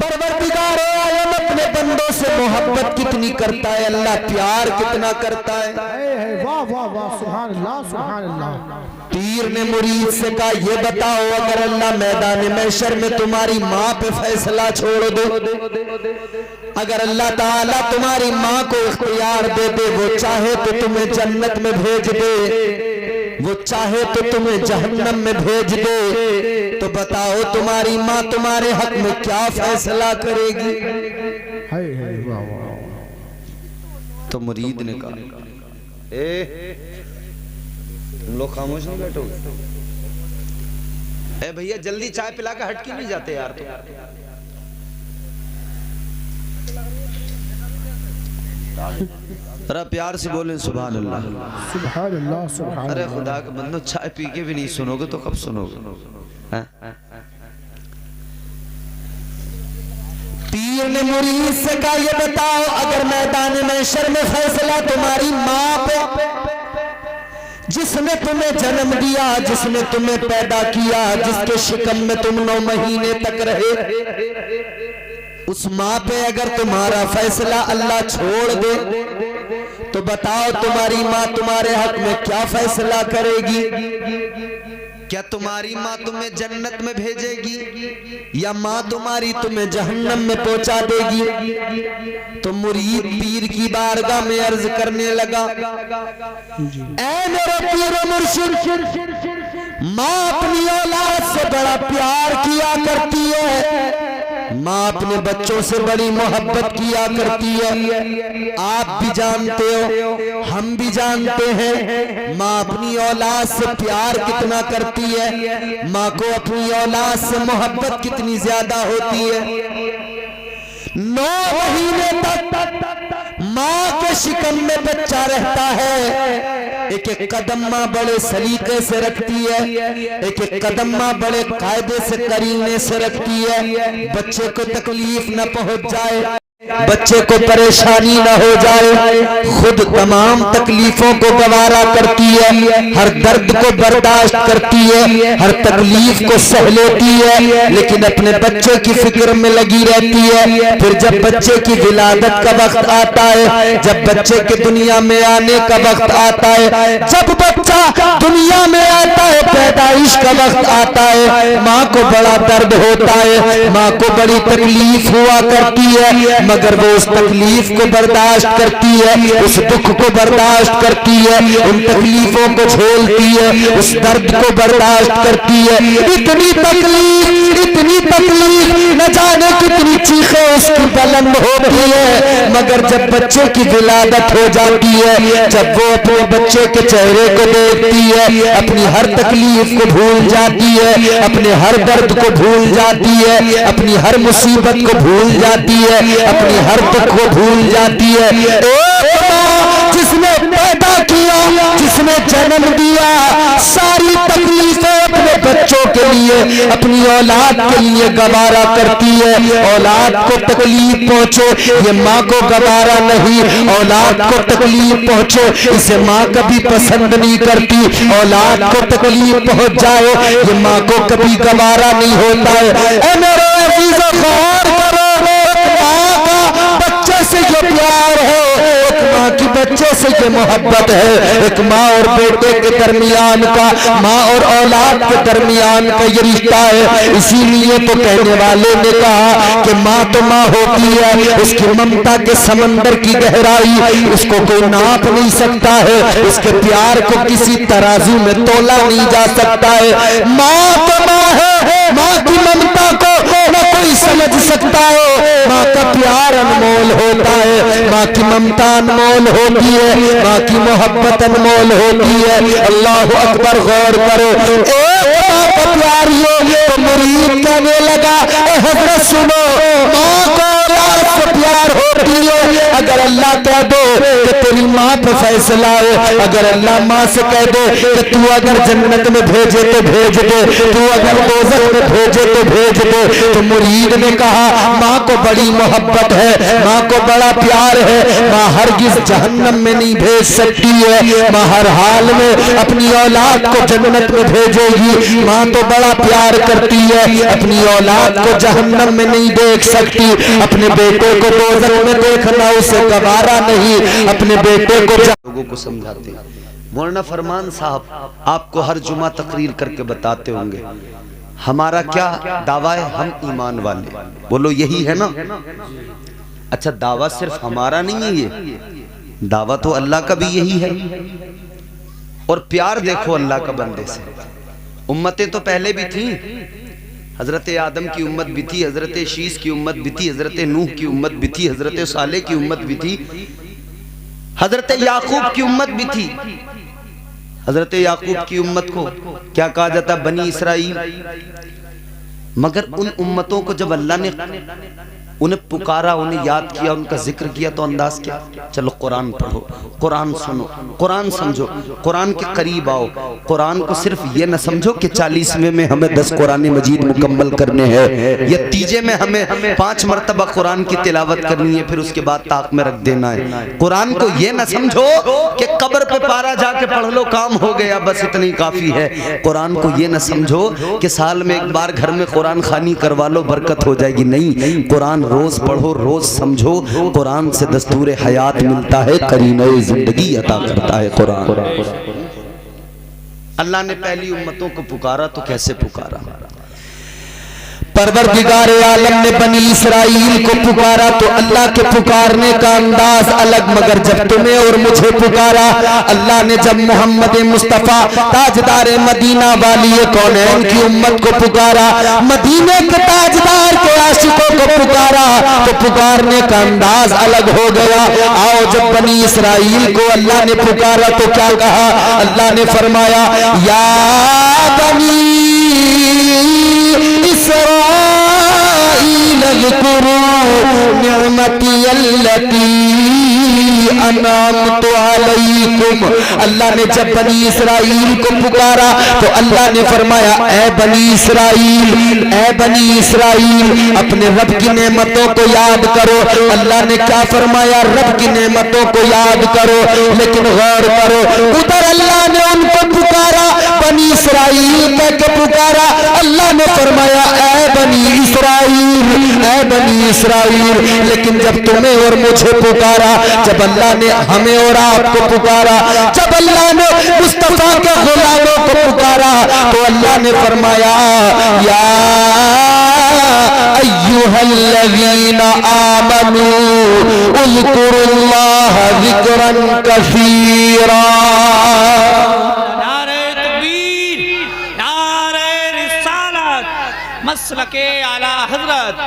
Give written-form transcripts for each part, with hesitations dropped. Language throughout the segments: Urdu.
پروردگار عالم اپنے بندوں سے محبت کتنی کرتا ہے، اللہ پیار کتنا کرتا ہے۔ واہ واہ واہ، سبحان اللہ سبحان اللہ۔ پیر نے مرید سے کہا یہ بتاؤ اگر اللہ میدان محشر میں تمہاری ماں پہ فیصلہ چھوڑ دے، اگر اللہ تعالیٰ تمہاری ماں کو اختیار دے دے، وہ چاہے تو تمہیں جنت میں بھیج دے، وہ چاہے تو تمہیں جہنم میں بھیج دے، تو بتاؤ تمہاری ماں تمہارے حق میں کیا فیصلہ کرے گی؟ تو مرید نے کہا تم لوگ خاموش نہیں بیٹھو گے؟ اے بھیا جلدی چائے پلا کے ہٹ کی نہیں جاتے یار؟ تو ذرا پیار سے بولیں سبحان اللہ سبحان اللہ سبحان اللہ۔ ارے خدا کا بندو چائے پی کے بھی نہیں سنو گے تو کب سنو گے؟ پیر نے مرید سے کہا یہ بتاؤ اگر میدان محشر میں فیصلہ تمہاری ماں پہ، جس نے تمہیں جنم دیا، جس نے تمہیں پیدا کیا، جس کے شکم میں تم 9 مہینے تک رہے، اس ماں پہ اگر تمہارا فیصلہ اللہ چھوڑ دے تو بتاؤ تمہاری ماں تمہارے حق میں کیا فیصلہ کرے گی؟ کیا تمہاری ماں تمہیں جنت میں بھیجے گی یا ماں تمہاری تمہیں جہنم میں پہنچا دے گی؟ تو مرید پیر کی بارگاہ میں عرض کرنے لگا اے میرے پیر و مرشد، ماں اپنی اولاد سے بڑا پیار کیا کرتی ہے، ماں اپنے بچوں سے بڑی محبت کیا کرتی ہے۔ آپ بھی جانتے ہو، ہم بھی جانتے ہیں ماں اپنی اولاد سے پیار کتنا کرتی ہے، ماں کو اپنی اولاد سے محبت کتنی زیادہ ہوتی ہے۔ 9 مہینے تک ماں کے شکم میں بچہ رہتا ہے، ایک ایک قدم ماں بڑے سلیقے سے رکھتی ہے، ایک ایک قدم ماں بڑے قاعدے سے کرینے سے رکھتی ہے، بچے کو تکلیف نہ پہنچ جائے، بچے کو پریشانی نہ ہو جائے، خود تمام تکلیفوں کو گوارا کرتی ہے، ہر درد کو برداشت کرتی ہے، ہر تکلیف کو سہ لیتی ہے، لیکن اپنے بچے کی فکر میں لگی رہتی ہے۔ پھر جب بچے کی ولادت کا وقت آتا ہے، جب بچے کے دنیا میں آنے کا وقت آتا ہے، جب بچہ دنیا میں آتا ہے، پیدائش کا وقت آتا ہے، ماں کو بڑا درد ہوتا ہے، ماں کو بڑی تکلیف ہوا کرتی ہے، مگر وہ اس تکلیف کو برداشت کرتی ہے، اس دکھ کو برداشت کرتی ہے، ان تکلیفوں کو جھیلتی ہے، اس درد کو برداشت کرتی ہے۔ اتنی تکلیف نہ جانے کتنی چیخیں اس کی بلند ہوتی ہے، مگر جب بچے کی ولادت ہو جاتی ہے، جب وہ اپنے بچے کے چہرے کو دیکھتی ہے، اپنی ہر تکلیف کو بھول جاتی ہے، اپنے ہر درد کو بھول جاتی ہے، اپنی ہر مصیبت کو بھول جاتی ہے، اپنی ہر دکھ کو بھول جاتی ہے۔ ایک ماں جس نے پیدا کیا، جس نے جنم دیا، ساری تکلیفیں اپنے بچوں کے لیے، اپنی اولاد کے لیے گوارا کرتی ہے۔ اولاد کو تکلیف پہنچے یہ ماں کو گوارا نہیں، اولاد کو تکلیف پہنچے اسے ماں کبھی پسند نہیں کرتی، اولاد کو تکلیف پہنچ جائے یہ ماں کو کبھی گوارا نہیں ہوتا ہے۔ اے میرے عزیز غور کرو، بچے سے یہ پیار ہے، ایک ماں کی بچے سے یہ محبت ہے، ایک ماں اور بیٹے کے درمیان کا، ماں اور اولاد کے درمیان کا یہ رشتہ ہے۔ اسی لیے تو کہنے والے نے کہا کہ ماں تو ماں ہوتی ہے، اس کی ممتا کے سمندر کی گہرائی اس کو کوئی ناپ نہیں سکتا ہے، اس کے پیار کو کسی ترازو میں تولا نہیں جا سکتا ہے۔ ماں تو ماں ہے، ماں کی ممتا کو نہ کوئی سمجھ سکتا ہے، ماں کا پیار انمول ہوتا ہے، ماں کی ممتا انمول ہوتی ہے، ماں کی محبت انمول ہوتی ہے۔ اللہ اکبر، غور کرو، ایک ماں کا پیار یہ تو مرید کہنے لگا اے حضرت سنو، ماں کو اولاد سے پیار ہوتی ہوتی ہے اگر اللہ کہہ دو کہ تیری ماں پہ فیصلہ ہے, اگر اللہ ماں سے کہہ دے کہ تو اگر جنت میں بھیجے تو بھیج دے, تو اگر دوزخ میں بھیجے تو بھیج دے. تو مرید نے کہا ماں کو بڑی محبت ہے, ماں کو بڑا پیار ہے, ماں ہرگز جہنم میں نہیں بھیج سکتی ہے, ماں ہر حال میں اپنی اولاد کو جنت میں بھیجے گی. ماں تو بڑا پیار کرتی ہے, اپنی اولاد کو جہنم میں نہیں دیکھ سکتی, اپنے بیٹے کو دوزخ میں دیکھنا اسے گوارا نہیں, اپنے بیٹے کو لوگوں کو سمجھاتے ہیں. مولانا فرمان صاحب آپ کو ہر جمعہ تقریر کر کے بتاتے ہوں گے ہمارا کیا دعویٰ ہے, ہم ایمان والے. بولو یہی ہے نا؟ اچھا دعویٰ صرف ہمارا نہیں ہے, یہ دعویٰ تو اللہ کا بھی یہی ہے. اور پیار دیکھو اللہ کا بندے سے. امتیں تو پہلے بھی تھیں, حضرت آدم کی امت بھی تھی, حضرت شیس کی امت بھی تھی, حضرت نوح کی امت بھی تھی, حضرت صالح کی امت بھی تھی, حضرت یعقوب کی امت بھی تھی. حضرت یعقوب کی امت کو کیا کہا جاتا؟ بنی اسرائیل. مگر ان امتوں کو جب اللہ نے انہیں پکارا, انہیں یاد کیا, ان کا ذکر کیا تو انداز کیا؟ چلو قرآن پڑھو, قرآن سنو, قرآن سمجھو, قرآن کے قریب آؤ. قرآن کو صرف یہ نہ سمجھو کہ 40ویں میں ہمیں 10 قرآن مجید مکمل کرنے ہیں, یا تیجے میں ہمیں 5 مرتبہ قرآن کی تلاوت کرنی ہے پھر اس کے بعد طاق میں رکھ دینا ہے. قرآن کو یہ نہ سمجھو کہ قبر پہ پارا جا کے پڑھ لو کام ہو گیا بس اتنی کافی ہے. قرآن کو یہ نہ سمجھو کہ سال میں ایک بار گھر میں قرآن خوانی کروا لو برکت ہو جائے گی. نہیں, قرآن روز پڑھو, روز سمجھو. قرآن سے دستور حیات ملتا ہے, قرینہ زندگی عطا کرتا ہے قرآن. اللہ نے پہلی امتوں کو پکارا تو کیسے پکارا؟ پروردگار عالم نے بنی اسرائیل کو پکارا تو اللہ کے پکارنے کا انداز الگ, مگر جب تمہیں اور مجھے پکارا اللہ نے, جب محمد مصطفیٰ تاجدار مدینہ والی کونین کی امت کو پکارا, مدینے کے تاجدار کے عاشقوں کو پکارا تو پکارنے کا انداز الگ ہو گیا. آؤ جب بنی اسرائیل کو اللہ نے پکارا تو کیا کہا؟ اللہ نے فرمایا یا بنی اسرائیل اذکروا نعمتی التی انعمت علیکم. اللہ نے جب بنی اسرائیل کو پکارا تو اللہ نے فرمایا اے بنی اسرائیل, اے بنی اسرائیل اپنے رب کی نعمتوں کو یاد کرو. اللہ نے کیا فرمایا؟ رب کی نعمتوں کو یاد کرو. لیکن غور کرو, ادھر اللہ نے ان کو پکارا, بنی اسرائیل کہہ کے پکارا, اللہ نے فرمایا اے بنی اسرائیل, اے بنی اسرائیل. لیکن جب تمہیں اور مجھے پکارا, جب اللہ نے ہمیں اور آپ کو پکارا, جب اللہ نے مصطفیٰ کے غلاموں کو پکارا تو اللہ نے فرمایا یا ایھا الذین آمنوا اذکروا اللہ ذکرا کثیرا. مسلک اعلی حضرت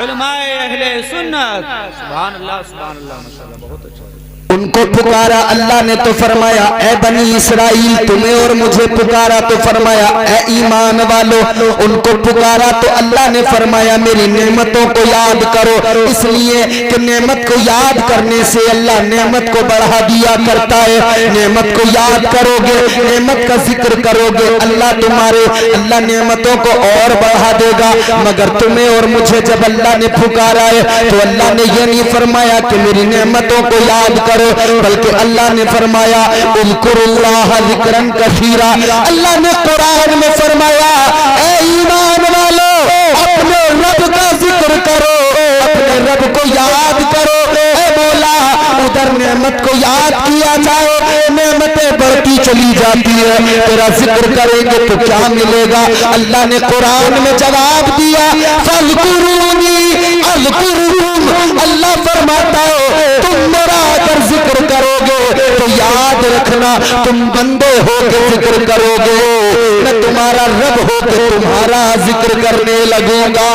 علماء اہل سنت. سبحان اللہ, سبحان اللہ, ماشاءاللہ, بہت اچھا. ان کو پکارا اللہ نے تو فرمایا اے بنی اسرائیل تمہیں اور مجھے پکارا تو فرمایا اے ایمان والو. ان کو پکارا تو اللہ نے فرمایا میری نعمتوں کو یاد کرو, اس لیے کہ نعمت کو یاد کرنے سے اللہ نعمت کو بڑھا دیا کرتا ہے. نعمت کو یاد کرو گے, نعمت کا ذکر کرو گے, اللہ نعمتوں کو اور بڑھا دے گا. مگر تمہیں اور مجھے جب اللہ نے پکارا ہے تو اللہ نے یہ نہیں فرمایا کہ میری نعمتوں کو یاد کرو, بلکہ اللہ نے فرمایا اذکروا اللہ ذکرا کثیرا. اللہ نے قرآن میں فرمایا اے ایمان والو اپنے رب کا ذکر کرو, اپنے رب کو یاد کرو. اے مولا ادھر نعمت کو یاد کیا جائے, نعمتیں بڑھتی چلی جاتی ہے, تیرا ذکر کریں گے تو کیا ملے گا؟ اللہ نے قرآن میں جواب دیا فاذکرونی اذکرکم. اللہ فرماتا ہے تم میرا اگر ذکر کرو گے تو یاد رکھنا تم بندے ہو کے ذکر کرو گے, میں تمہارا رب ہو کے تمہارا ذکر کرنے لگوں گا.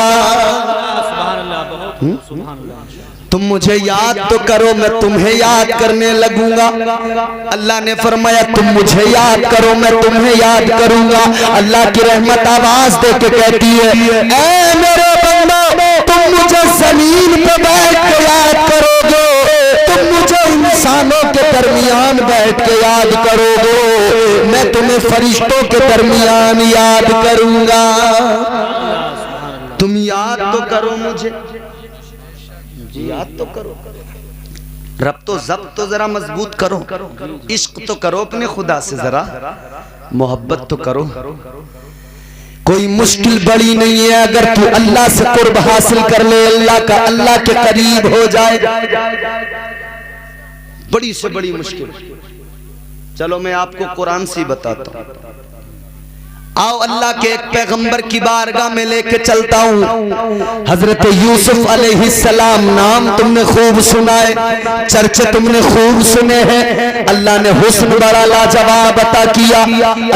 سبحان اللہ, بہت سبحان اللہ. تم مجھے یاد تو کرو میں تمہیں یاد کرنے لگوں گا. اللہ نے فرمایا تم مجھے یاد کرو میں تمہیں یاد کروں گا. اللہ کی رحمت آواز دے کے کہتی ہے اے میرے بندو تم مجھے زمین پہ بیٹھ کے یاد کرو گے یاد کرو گے میں تمہیں فرشتوں کے درمیان یاد کروں گا. تم یاد تو کرو مجھے, یاد تو کرو, رب تو ضبط تو ذرا مضبوط کرو, عشق تو کرو اپنے خدا سے, ذرا محبت تو کرو. کوئی مشکل بڑی نہیں ہے اگر تو اللہ سے قرب حاصل کر لے, اللہ کے قریب ہو جائے. بڑی سے بڑی مشکل. چلو میں آپ کو قرآن سے بتاتا ہوں. آؤ اللہ کے ایک پیغمبر کی بارگاہ میں لے کے چلتا ہوں. حضرت یوسف علیہ السلام نام تم نے خوب سنا ہے, چرچے تم نے خوب سنے ہیں. اللہ نے حسن بڑا لاجواب عطا کیا,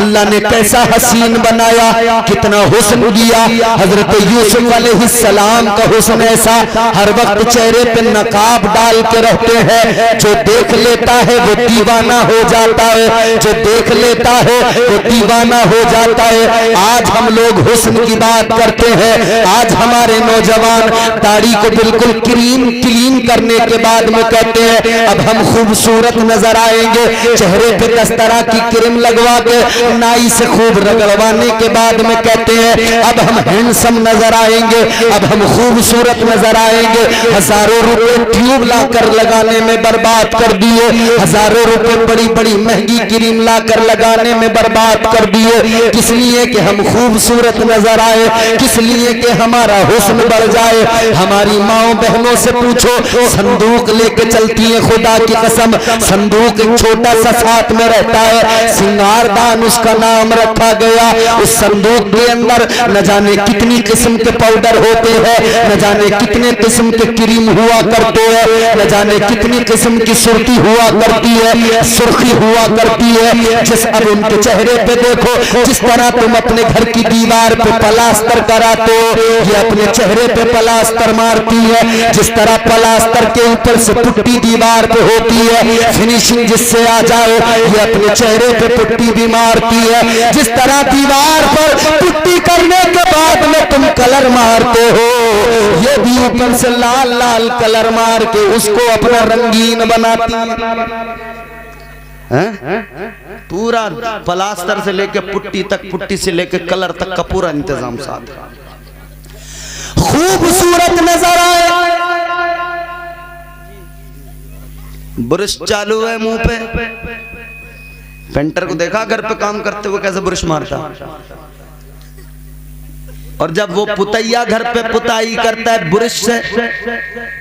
اللہ نے کیسا حسین بنایا, کتنا حسن دیا. حضرت یوسف علیہ السلام کا حسن ایسا, ہر وقت چہرے پہ نقاب ڈال کے رہتے ہیں, جو دیکھ لیتا ہے وہ دیوانہ ہو جاتا ہے, جو دیکھ لیتا ہے وہ دیوانہ ہو جاتا ہے. آج ہم لوگ حسن کی بات کرتے ہیں, آج ہمارے نوجوان داڑھی کو بالکل کلین کرنے کے بعد میں کہتے ہیں اب ہم خوبصورت نظر آئیں گے. چہرے پہ دسترا کی کریم لگوا کے نائی سے خوب رگڑوانے کے بعد میں کہتے ہیں اب ہم ہینڈسم نظر آئیں گے, اب ہم خوبصورت نظر آئیں گے. ہزاروں روپے ٹیوب لا کر لگانے میں برباد کر دیے, ہزاروں روپے بڑی بڑی مہنگی کریم لا کر لگانے میں برباد کر دیے. کس لیے کہ ہم خوبصورت نظر آئے, کس لیے کہ ہمارا حسن بڑھ جائے. ہماری ماؤں بہنوں سے پوچھو, صندوق لے کے چلتی ہیں, خدا کی قسم صندوق ایک چھوٹا سا ساتھ میں رہتا ہے, سنگار دان اس کا نام رکھا گیا. اس صندوق کے اندر نہ جانے کتنی قسم کے پاؤڈر ہوتے ہیں, نہ جانے کتنے قسم کے کریم ہوا کرتے ہیں, نہ جانے کتنی قسم کی سرخی ہوا کرتی ہے, سرخی ہوا کرتی ہے. جس اب ان کے چہرے پہ دیکھو, جس طرح تم اپنے گھر کی دیوار پہ پلاسٹر کراتے ہو, یہ اپنے چہرے پہ پلاسٹر مارتی ہے. جس طرح پلاسٹر کے اوپر سے پٹی دیوار پہ ہوتی ہے, فنیشنگ جس سے آ جائے, یہ اپنے چہرے پہ پٹی بھی مارتی ہے. جس طرح دیوار پر پٹی کرنے کے بعد میں تم کلر مارتے ہو, یہ بھی اوپر سے لال لال کلر مار کے اس کو اپنا رنگین بناتی ہے. پورا پلاسٹر سے لے کے پٹی تک, پٹی سے لے کے کلر تک کا پورا انتظام ساتھ. خوبصورت نظر آئے. برش چالو ہے منہ پہ, پینٹر کو دیکھا گھر پہ کام کرتے ہوئے کیسے برش مارتا, اور جب وہ پتیا گھر پہ پتائی کرتا ہے برش سے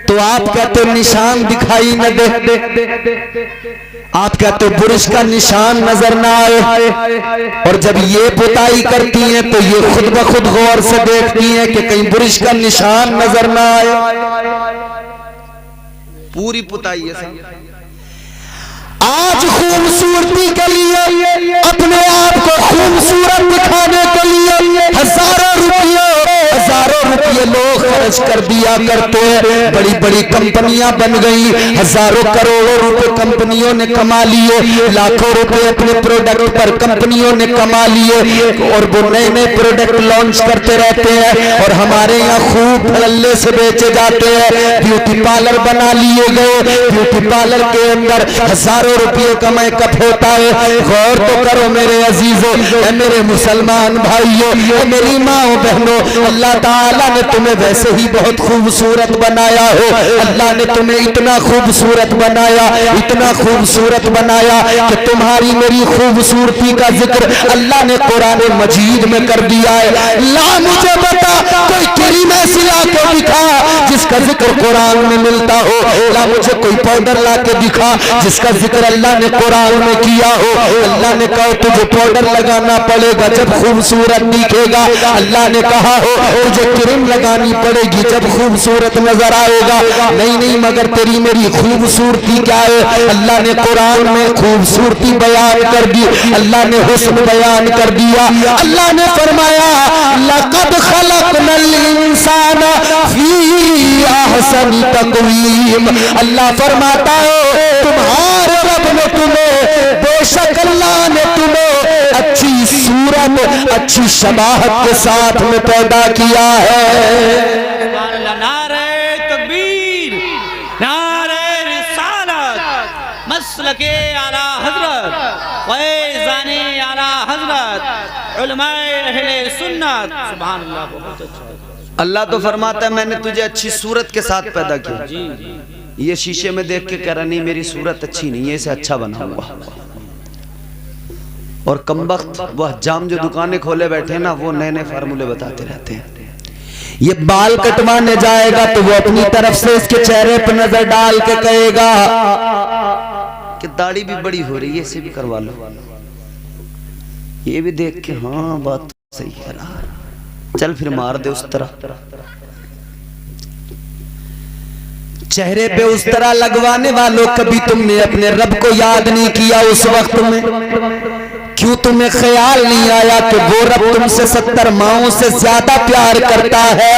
تو آپ کہتے نشان دکھائی نہ دے, آپ کہتے برش کا نشان نظر نہ آئے. اور جب یہ پتائی کرتی ہیں تو یہ خود بخود غور سے دیکھتی ہیں کہ کہیں برش کا نشان نظر نہ آئے. پوری پتائی ہے. آج خوبصورتی کے لیے, اپنے آپ کو خوبصورت دکھانے کے لیے ہزاروں روپیے لوگ خرچ کر دیا کرتے ہیں. بڑی بڑی کمپنیاں بن گئی, ہزاروں کروڑوں روپے کمپنیوں نے کما لیے, لاکھوں روپے اپنے پروڈکٹ پر کمپنیوں نے کما لیے, اور وہ نئے نئے پروڈکٹ لانچ کرتے رہتے ہیں. اور ہمارے یہاں خوب دھڑلے سے بیچے جاتے ہیں. بیوٹی پارلر بنا لیے گئے, بیوٹی پارلر کے اندر ہزاروں روپیے کا میک اپ ہوتا ہے. غور تو کرو میرے عزیزوں, اے میرے مسلمان بھائیوں, اے میری ماں بہنوں, اللہ تعالیٰ نے تمہیں ویسے ہی بہت خوبصورت بنایا ہو. اللہ نے تمہیں اتنا خوبصورت بنایا, اتنا خوبصورت بنایا کہ تمہاری میری خوبصورتی کا ذکر اللہ نے قرآن مجید میں کر دیا ہے. لا مجھے بتا کوئی کریم ایسی لا کے دکھا جس کا ذکر قرآن میں ملتا ہو. لا مجھے کوئی پاؤڈر لا کے دکھا جس کا ذکر اللہ نے قرآن میں کیا ہو. اللہ نے کہا تجھے پاؤڈر لگانا پڑے گا جب خوبصورت دکھے گا. اللہ نے کہا ہو تجھے کریم لگانی پڑے گی جب خوبصورت نظر آئے گا. نہیں مگر تیری میری خوبصورتی کیا ہے, اللہ نے قرآن میں خوبصورتی بیان کر دی, اللہ نے حسن بیان کر دیا. اللہ نے فرمایا لقد خلقنا الانسان فی احسن تقویم. اللہ فرماتا ہے تمہارے رب نے تمہیں, بے شک اللہ نے تمہیں اچھی صورت, اچھی شباہت کے ساتھ میں پیدا کیا ہے. نعرہ تکبیر, نعرہ رسالت, مسلک مدرک اعلی حضرت فیضان اعلی حضرت علماء اہل سنت سبحان اللہ بہت اچھا اللہ تو فرماتا ہے میں نے تجھے اچھی صورت کے ساتھ پیدا کیا. یہ شیشے میں دیکھ کے کہہ رہا نہیں میری صورت اچھی نہیں ہے، اسے اچھا بناؤں گا. اور کمبخت وہ حجام جو دکانیں کھولے بیٹھے نا وہ نئے نئے فارمولے بتاتے رہتے ہیں. یہ بال کٹوانے جائے گا تو وہ اپنی طرف سے اس کے چہرے پر نظر ڈال کے کہے گا کہ داڑھی بھی بڑی ہو رہی ہے اسے بھی کروا لو. یہ بھی دیکھ کے ہاں بات صحیح ہے رہا، چل پھر مار دے اس طرح. چہرے پہ اس طرح لگوانے والوں کبھی تم نے اپنے رب کو یاد نہیں کیا اس وقت میں؟ کیوں تمہیں خیال نہیں آیا کہ وہ رب تم سے 70 ماؤں سے زیادہ پیار کرتا ہے؟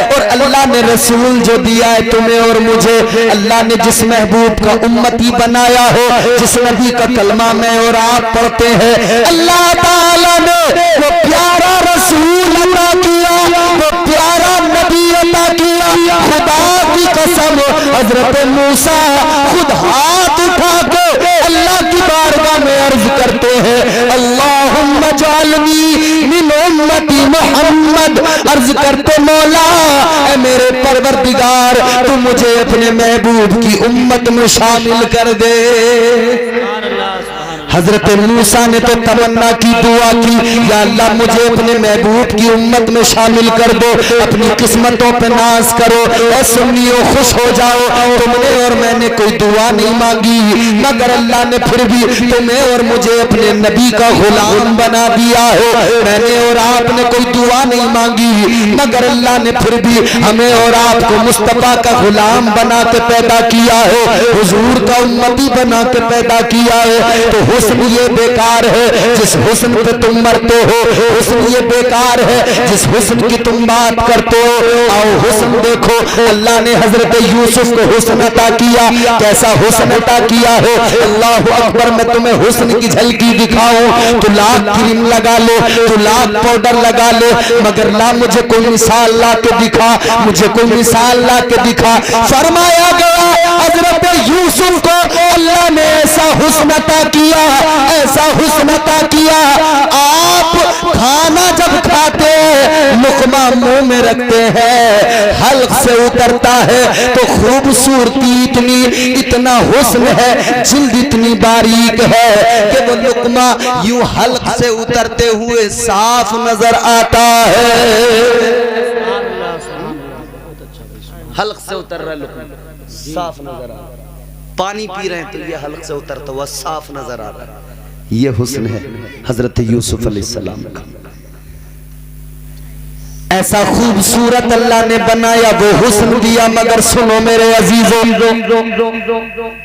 اور اللہ نے رسول جو دیا ہے تمہیں اور مجھے، اللہ نے جس محبوب کا امتی بنایا ہو، جس نبی کا کلمہ میں اور آپ پڑھتے ہیں، اللہ تعالیٰ نے وہ پیارا رسول عطا کیا، وہ پیارا نبی عطا کیا. خدا کی قسم حضرت موسیٰ خود ہاتھ اٹھا کے اللہ کی بارگاہ میں عرض کرتے ہیں اللہم اجعلنی من امتی محمد. عرض کرتے مولا اے میرے پروردگار تو مجھے اپنے محبوب کی امت میں شامل کر دے. حضرت موسیٰ نے تو تمنا کی، دعا کی یا اللہ مجھے اپنے محبوب کی امت میں شامل کر دو، اپنی قسمتوں پہ ناز کرو. اے سنیو خوش ہو جاؤ، تم نے اور میں نے کوئی دعا نہیں مانگی مگر اللہ نے پھر بھی تمہیں اور مجھے اپنے نبی کا غلام بنا دیا ہو. میں نے اور آپ نے کوئی دعا نہیں مانگی مگر اللہ نے پھر بھی ہمیں اور آپ کو مصطفیٰ کا غلام بنا کے پیدا کیا ہے، حضور کا امتی بنا کے پیدا کیا ہے. تو حسن یہ بیکار ہے جس حسن پہ تم مرتے ہو، حسن یہ بیکار ہے جس حسن کی تم بات کرتے ہو. آؤ حسن دیکھو، اللہ نے حضرت یوسف کو حسن عطا کیا. کیسا حسن عطا کیا ہے؟ اللہ اکبر. میں تمہیں حسن کی جھلکی دکھاؤں تو لاکھ کریم لگا لے، تو لاکھ پاؤڈر لگا لے، مگر لا مجھے کوئی مثال لا کے دکھا، مجھے کوئی مثال لا کے دکھا. فرمایا گیا حضرت یوسف کو اللہ نے ایسا حسن عطا کیا، ایسا حسن عطا کیا. آپ کھانا جب کھاتے لقمہ منہ میں رکھتے ہیں، حلق سے اترتا ہے تو خوبصورتی اتنی، اتنا حسن ہے، جلد اتنی باریک ہے کہ وہ لقمہ یوں حلق سے اترتے ہوئے صاف نظر آتا ہے. حلق سے اتر رہا ہے لقمہ صاف نظر آ رہا ہے. پانی پی رہے ہیں تو یہ حلق سے اترتا ہوا صاف نظر آ رہا ہے. یہ حسن ہے حضرت یوسف علیہ السلام کا. ایسا خوبصورت اللہ نے بنایا، وہ حسن دیا. مگر سنو میرے عزیزوں،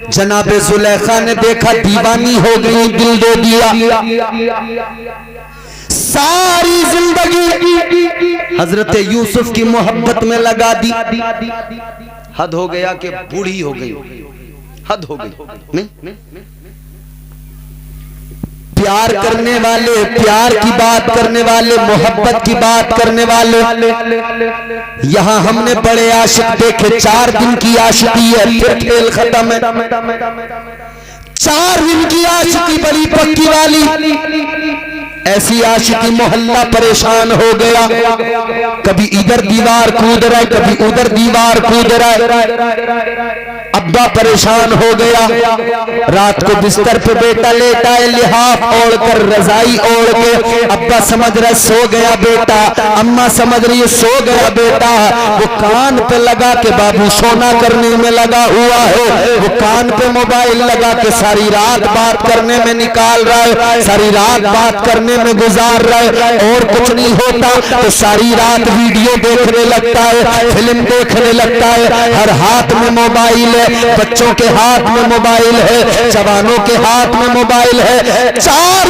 جناب زلیخا نے دیکھا دیوانی ہو گئی، دل دے دیا. ساری زندگی حضرت یوسف کی محبت میں لگا دی. حد ہو گیا کہ بوڑھی ہو گئی، حد ہو گئی. نہیں پیار کرنے والے، پیار کی بات کرنے والے، محبت کی بات کرنے والے، یہاں ہم نے بڑے عاشق دیکھے. 4 دن کی عاشقی ہے پھر کھیل ختم ہے. 4 دن کی عاشقی بڑی پکی والی، ایسی عاشقی محلہ پریشان ہو گیا. کبھی ادھر دیوار کود رہا ہے، کبھی ادھر دیوار کود رہا ہے. ابا پریشان ہو گیا. رات کو بستر پہ بیٹا لیٹا ہے، لحاف اوڑھ کر رضائی اوڑھ کے. ابا سمجھ رہا سو گیا بیٹا، اماں سمجھ رہی ہے سو گیا بیٹا. وہ کان پہ لگا کے بابو سونا کرنے میں لگا ہوا ہے. وہ کان پہ موبائل لگا کے ساری رات بات کرنے میں نکال رہا ہے، ساری رات بات کرنے میں گزار رہا ہے. اور کچھ نہیں ہوتا تو ساری رات ویڈیو دیکھنے لگتا ہے، فلم دیکھنے لگتا ہے. ہر ہاتھ میں موبائل ہے، بچوں کے ہاتھ میں موبائل ہے، جوانوں کے ہاتھ میں موبائل ہے. 4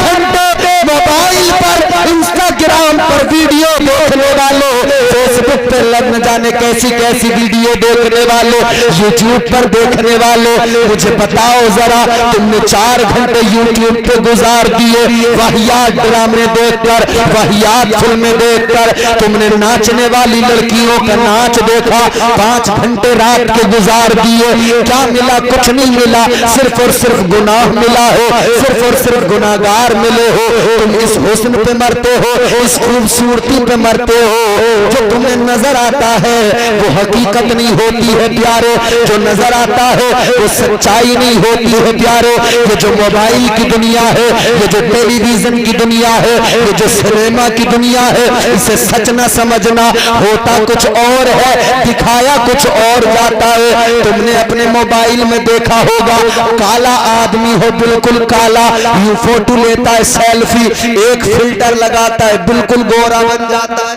گھنٹے موبائل پر انسٹاگرام پر ویڈیو دیکھنے والوں, فیس بک پر نہ جانے کیسی کیسی ویڈیو دیکھنے والوں, یوٹیوب پر دیکھنے والوں, مجھے بتاؤ ذرا تم نے 4 گھنٹے یوٹیوب پہ گزار دیے واہیات ڈرامے دیکھ کر, واہیات فلمیں دیکھ کر. تم نے ناچنے والی لڑکیوں کا ناچ دیکھا, 5 گھنٹے رات کے گزار دیے. کیا ملا؟ کچھ نہیں ملا, صرف اور صرف گناہ ملا ہو, صرف اور صرف گناہگار ملے ہو. تم اس حسن پہ مرتے ہو, اس خوبصورتی پہ مرتے ہو. جو تمہیں نظر آتا ہے وہ حقیقت نہیں ہوتی ہے پیارو, جو نظر آتا ہے وہ سچائی نہیں ہوتی ہے پیارو. یہ جو موبائل کی دنیا ہے, یہ جو ٹیلی ویژن کی دنیا ہے, یہ جو سنیما کی دنیا ہے, اسے سچ نہ سمجھنا. ہوتا کچھ اور ہے, دکھایا کچھ اور جاتا ہے. تم نے اپنے موبائل میں دیکھا ہوگا کالا آدمی ہو, بالکل کالا, یوں فوٹو لیتا ہے سیلفی, ایک فلٹر لگاتا ہے, بالکل گورا بن جاتا ہے.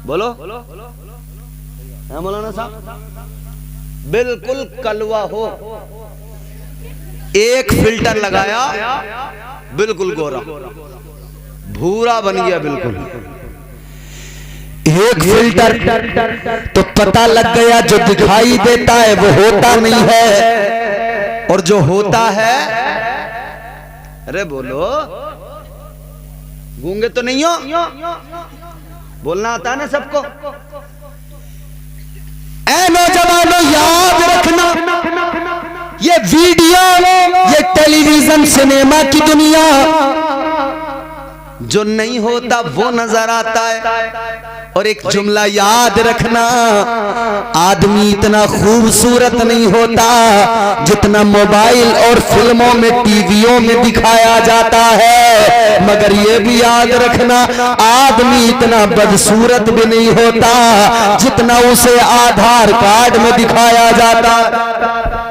بولو مولانا صاحب, بالکل کلوا ہو, ایک فلٹر لگایا بالکل گورا, بھورا بن گیا بالکل. ایک فلٹر تو پتہ لگ گیا جو دکھائی دیتا ہے وہ ہوتا نہیں ہے, اور جو ہوتا ہے, ارے بولو, گونگے تو نہیں ہو, بولنا آتا ہے نا سب کو. اے نوجوانوں یاد رکھنا, یہ ویڈیو, یہ ٹیلی ویژن سنیما کی دنیا, جو نہیں ہوتا وہ نظر آتا ہے. اور ایک جملہ یاد رکھنا, آدمی اتنا خوبصورت نہیں ہوتا جتنا موبائل اور فلموں میں, ٹی ویوں میں دکھایا جاتا ہے. مگر یہ بھی یاد رکھنا, آدمی اتنا بدصورت بھی نہیں ہوتا جتنا اسے آدھار کارڈ میں دکھایا جاتا ہے.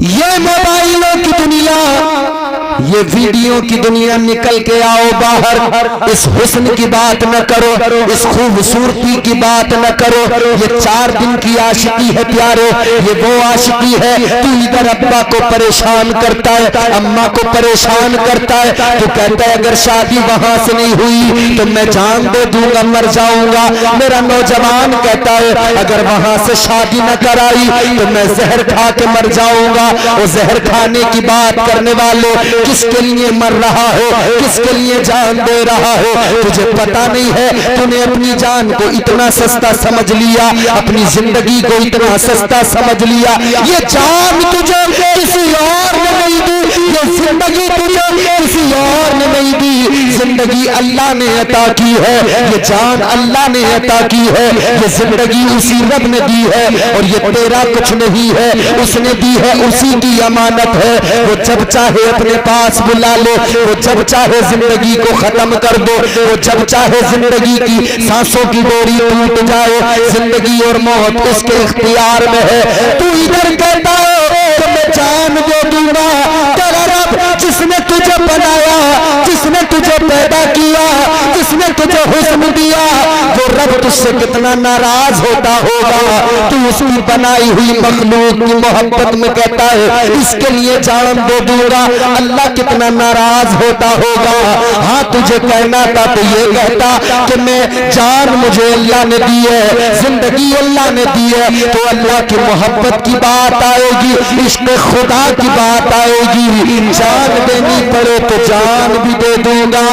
یہ موبائلوں کی دنیا, یہ ویڈیو کی دنیا, نکل کے آؤ باہر. اس حسن کی بات نہ کرو, اس خوبصورتی کی بات نہ کرو. یہ 4 دن کی عاشقی ہے پیارو, یہ وہ عاشقی ہے. تو ادھر ابا کو پریشان کرتا ہے, اماں کو پریشان کرتا ہے, تو کہتا ہے اگر شادی وہاں سے نہیں ہوئی تو میں جان دے دوں گا, مر جاؤں گا. میرا نوجوان کہتا ہے اگر وہاں سے شادی نہ کرائی تو میں زہر کھا کے مر جاؤں گا. اور زہر کھانے کی بات کرنے والوں, کس کے لیے مر رہا ہو, کس کے لیے جان دے رہا ہو, تجھے پتا نہیں ہے. تو نے اپنی جان کو اتنا سستا سمجھ لیا, اپنی زندگی کو اتنا سستا سمجھ لیا. یہ جان تجھے کسی اور نے نہیں دی, یہ زندگی تجھے کسی اور نے نہیں دی. زندگی اللہ نے عطا کی ہے, یہ جان اللہ نے عطا کی ہے, یہ زندگی اسی رب نے دی ہے. اور یہ تیرا کچھ نہیں ہے, اس نے دی ہے, اسی کی امانت ہے. وہ جب چاہے اپنے پاس بلا لو, وہ جب چاہے زندگی کو ختم کر دو, وہ جب چاہے زندگی کی سانسوں کی ڈوری ٹوٹ جائے. زندگی اور موت اس کے اختیار میں ہے. تو ادھر کہتا ہے کہ میں جان دے دوں گا. تیرا رب جس نے تجھے بنایا, جس نے تجھے پیدا کیا, جس نے تجھے حسن دیا, وہ رب تجھ سے کتنا ناراض ہوتا ہوگا. تو اس کی بنائی ہوئی مخلوق کی محبت میں کہتا ہے اس کے لیے جان دے دوں گا. اللہ کتنا ناراض ہوتا ہوگا. ہاں تجھے کہنا تھا تو یہ کہتا کہ میں جان مجھے اللہ نے دی ہے, زندگی اللہ نے دی ہے. تو اللہ کی محبت کی بات آئے گی, عشق خدا کی بات آئے گی. جان دینی پڑے تو جان بھی دے دوں گا.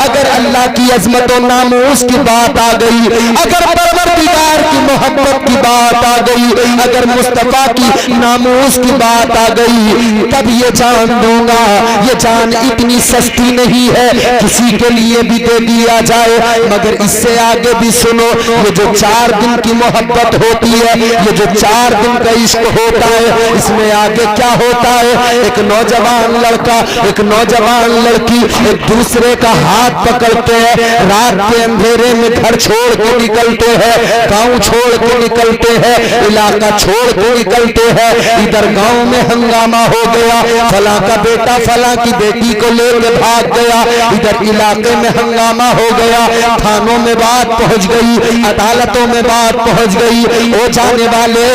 اگر اللہ کی عظمت و ناموس کی بات آ گئی, اگر پروردگار کی محبت کی بات آ گئی, اگر مصطفیٰ کی ناموس کی بات آ گئی, تب یہ جان دوں گا. یہ جان اتنی سستی نہیں ہے کسی کے لیے بھی دے دیا جائے. مگر اس سے آگے بھی سنو, یہ جو 4 دن کی محبت ہوتی ہے, یہ جو 4 دن کا عشق ہوتا ہے, اس میں آگے کیا ہوتا ہے. ایک نوجوان لڑکا, ایک نوجوان لڑکی ایک دوسرے کا ہاتھ پکڑتے ہیں, رات کے اندھیرے میں گھر چھوڑ کے نکلتے ہیں, گاؤں چھوڑ کے نکلتے ہیں, علاقہ چھوڑ کے نکلتے ہیں. ادھر گاؤں میں ہنگامہ ہو گیا, فلاں کا بیٹا فلاں کی بیٹی کو لے کے بھاگ گیا. ادھر علاقے میں ہنگامہ ہو گیا, تھانوں میں بات پہنچ گئی, عدالتوں میں بات پہنچ گئی. او جانے والے,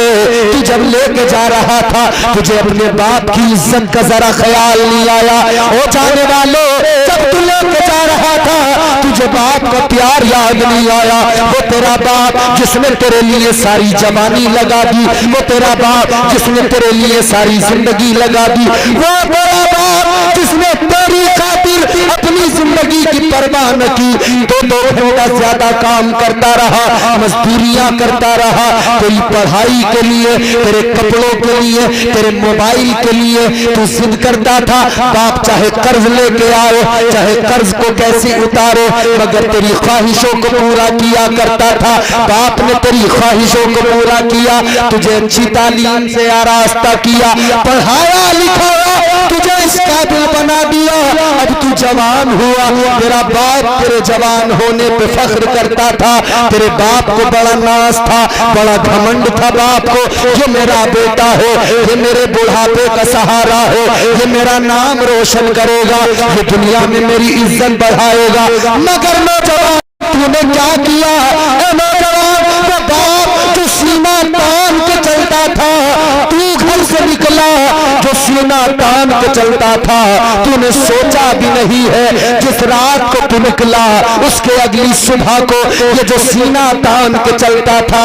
تو جب لے کے جا رہا تھا تجھے اپنے باپ کی عزت کا ذرا خیال نہیں نہیں آیا. او جانے والے جب تو لے کے جا رہا تھا تجھے باپ کا پیار یاد نہیں آیا. وہ تیرا باپ جس نے تیرے لیے ساری جوانی لگا دی, وہ تیرا باپ جس نے تیرے لیے ساری زندگی لگا دی, وہ تیرا باپ جس نے تیری خاطر اپنی زندگی کی پرواہ نہ کی, دو گھنٹہ زیادہ کام کرتا رہا, مزدوریاں کرتا رہا, تیری پڑھائی کے لیے, تیرے کپڑوں کے لیے, تیرے موبائل کے لیے تو ضد کرتا تھا. باپ چاہے قرض لے کے آئے, چاہے قرض کو کیسے اتارو, مگر تیری خواہشوں کو پورا کیا کرتا تھا. باپ نے تیری خواہشوں کو پورا کیا, تجھے اچھی تعلیم سے آراستہ کیا, پڑھایا لکھایا, تجھے اس قابل بنا دیا. اب تو جوان ہوا, تیرا باپ تیرے جوان ہونے پہ فخر کرتا تھا. تیرے باپ کو بڑا ناز تھا, بڑا گھمنڈ تھا باپ کو, یہ میرا بیٹا ہے, یہ میرے بڑھاپے کا سہارا ہے, یہ میرا نام روشن کرے گا, یہ دنیا میں میری عزت بڑھائے گا. مگر نوجوان تو نے کیا کیا؟ اے نوجوان, وہ باپ جو سینہ تان کے چلتا تھا, تو گھر سے نکلا جو سینہ تان کے چلتا تھا, تو نے سوچا بھی نہیں ہے جس رات کو تو نکلا اس کے اگلی صبح کو یہ جو سینہ تان کے چلتا تھا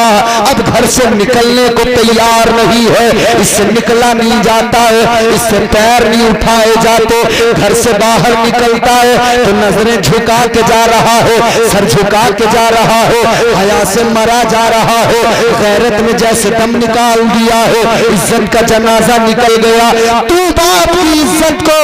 اب گھر سے نکلنے کو تیار نہیں ہے. اس سے نکلا نہیں جاتا ہے, اس سے پیر نہیں اٹھائے جاتے. گھر سے باہر نکلتا ہے تو نظریں جھکا کے جا رہا ہے, سر جھکا کے جا رہا ہے, حیا سے مرا جا رہا ہے. غیرت میں جیسے دم نکال دیا ہے, عزت کا جنازہ نکل گیا. تو باپ کی عزت کو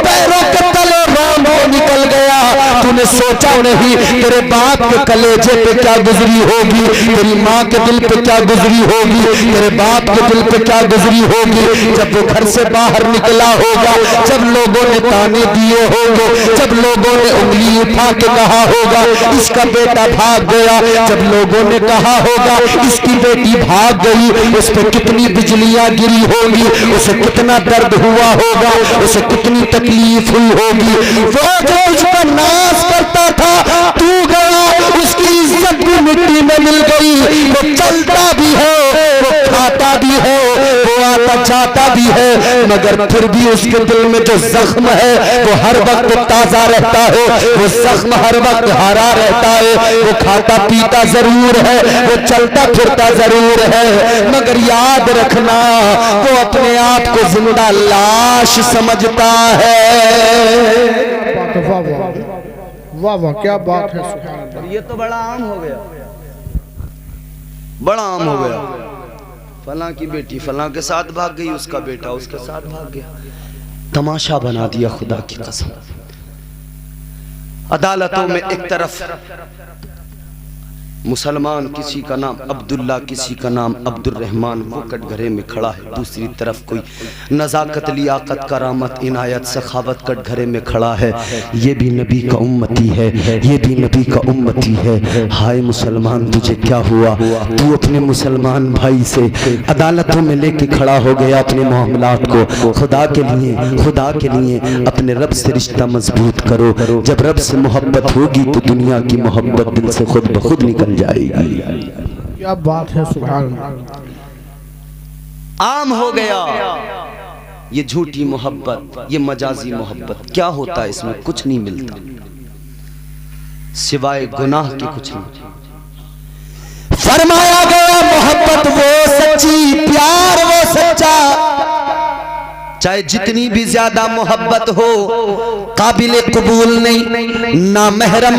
پیروں کے تلے رون ہو نکل گیا. تو نے سوچا نہیں تیرے باپ کے کلیجے پہ کیا گزری ہوگی, تیری ماں کے دل پہ کیا گزری ہوگی, تیرے باپ کے دل پہ کیا گزری ہوگی جب وہ گھر سے باہر نکلا ہوگا, جب لوگوں نے تانے دیے ہوں گے, جب لوگوں نے انگلی اٹھا کے کہا ہوگا اس کا بیٹا بھاگ گیا, جب لوگوں نے کہا ہوگا اس کی بیٹی بھاگ گئی, اس پہ کتنی بجلیاں گری ہوں گی, اسے کتنا درد ہوا ہوگا, اسے کتنی تکلیف ہوئی ہوگی. وہ جو اس کا ناز کرتا تھا تو گیا, اس کی عزت بھی مٹی میں مل گئی. وہ چلتا بھی ہے, وہ کھاتا بھی ہے, وہ آتا جاتا بھی ہے, مگر پھر بھی اس کے دل میں جو زخم ہے وہ ہر وقت تازہ رہتا ہے, وہ زخم ہر وقت ہرا رہتا ہے. وہ کھاتا پیتا ضرور ہے, وہ چلتا پھرتا ضرور ہے, مگر یاد رکھنا وہ اپنے آپ کو زندہ لاش سمجھتا ہے. واہ واہ واہ واہ, کیا بات ہے, سبحان اللہ. یہ تو بڑا عام ہو گیا, بڑا عام ہو گیا. فلاں کی بیٹی فلاں کے ساتھ بھاگ گئی, اس کا بیٹا اس کے ساتھ بھاگ گیا. تماشا بنا دیا خدا کی قسم. عدالتوں میں ایک طرف مسلمان کسی کا نام عبداللہ, کسی کا نام عبد الرحمن, وہ کٹ گھرے میں کھڑا ہے. دوسری طرف کوئی نزاکت, لیاقت, کرامت, عنایت, سخاوت کٹ گھرے میں کھڑا ہے. یہ بھی نبی کا امتی ہے, یہ بھی نبی کا امتی ہے. ہائے مسلمان تجھے کیا ہوا, تو اپنے مسلمان بھائی سے عدالتوں میں لے کے کھڑا ہو گیا اپنے معاملات کو. خدا کے لیے, خدا کے لیے اپنے رب سے رشتہ مضبوط کرو. جب رب سے محبت ہوگی تو دنیا کی محبت دل سے خود بخود نکل جائے گی. کیا بات ہے, سبحان اللہ. عام ہو گیا یہ جھوٹی محبت, یہ مجازی محبت. کیا ہوتا ہے اس میں؟ کچھ نہیں ملتا سوائے گناہ کے, کچھ نہیں. فرمایا گیا محبت وہ سچی, پیار وہ سچا, چاہے جتنی بھی زیادہ محبت ہو قابل قبول نہیں. نامحرم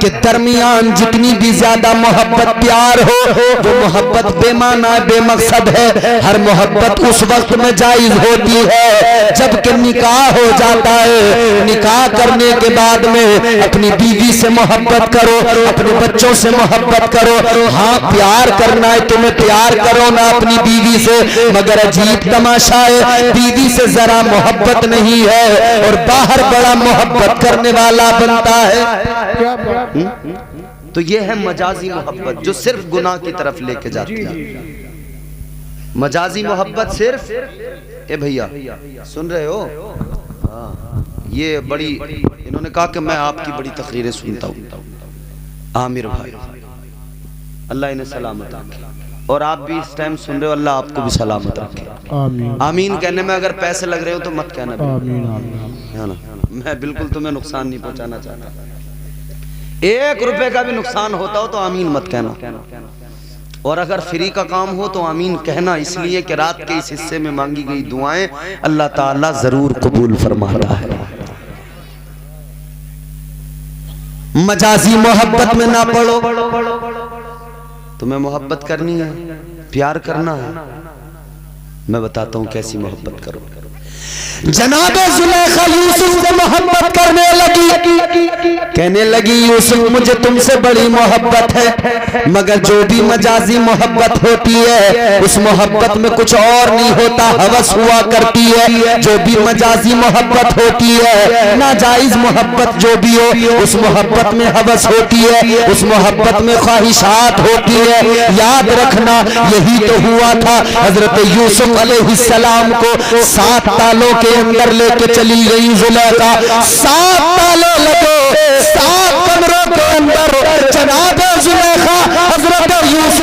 کے درمیان جتنی بھی زیادہ محبت پیار ہو وہ محبت بے معنی بے مقصد ہے. ہر محبت اس وقت میں جائز ہوتی ہے جب کہ نکاح ہو جاتا ہے. نکاح کرنے کے بعد میں اپنی بیوی سے محبت کرو, اپنے بچوں سے محبت کرو. ہاں پیار کرنا ہے تمہیں, پیار کرو نا اپنی بیوی سے, مگر عجیب تماشا ہے بیوی سے ذرا محبت نہیں ہے اور باہر بڑا محبت کرنے والا بنتا ہے. تو یہ ہے مجازی محبت جو صرف گناہ کی طرف لے کے جاتی ہے. مجازی محبت صرف, اے بھیا سن رہے ہو, یہ بڑی, انہوں نے کہا کہ میں آپ کی بڑی تقریریں سنتا ہوں. عامر بھائی اللہ انہیں سلامت رکھے, اور آپ بھی اس ٹائم سن رہے ہو, اللہ آپ کو بھی سلامت رکھے. آمین آمین کہنے میں اگر پیسے لگ رہے ہو تو مت کہنا. آمین آمین. میں بالکل تمہیں نقصان نہیں پہنچانا چاہتا. 1 روپے کا بھی نقصان ہوتا ہو تو آمین مت کہنا, اور اگر فری کا کام ہو تو آمین کہنا, اس لیے کہ رات کے اس حصے میں مانگی گئی دعائیں اللہ تعالیٰ ضرور قبول فرماتا ہے. مجازی محبت میں نہ پڑو. تمہیں محبت کرنی ہے, پیار کرنا ہے, میں بتاتا ہوں کیسی محبت کرو. جناب زلیخا یوسف سے محبت کرنے لگی, کہنے لگی یوسف مجھے تم سے بڑی محبت ہے, مگر جو بھی مجازی محبت ہوتی ہے اس محبت میں کچھ اور نہیں ہوتا, ہوس ہوا کرتی ہے. جو بھی مجازی محبت ہوتی ہے, ناجائز محبت جو بھی ہو, اس محبت میں ہوس ہوتی ہے, اس محبت میں خواہشات ہوتی ہے. یاد رکھنا یہی تو ہوا تھا. حضرت یوسف علیہ السلام کو 7 تالوں کے اندر لے کے چلی گئی زلیخا. 7 تالے لگے,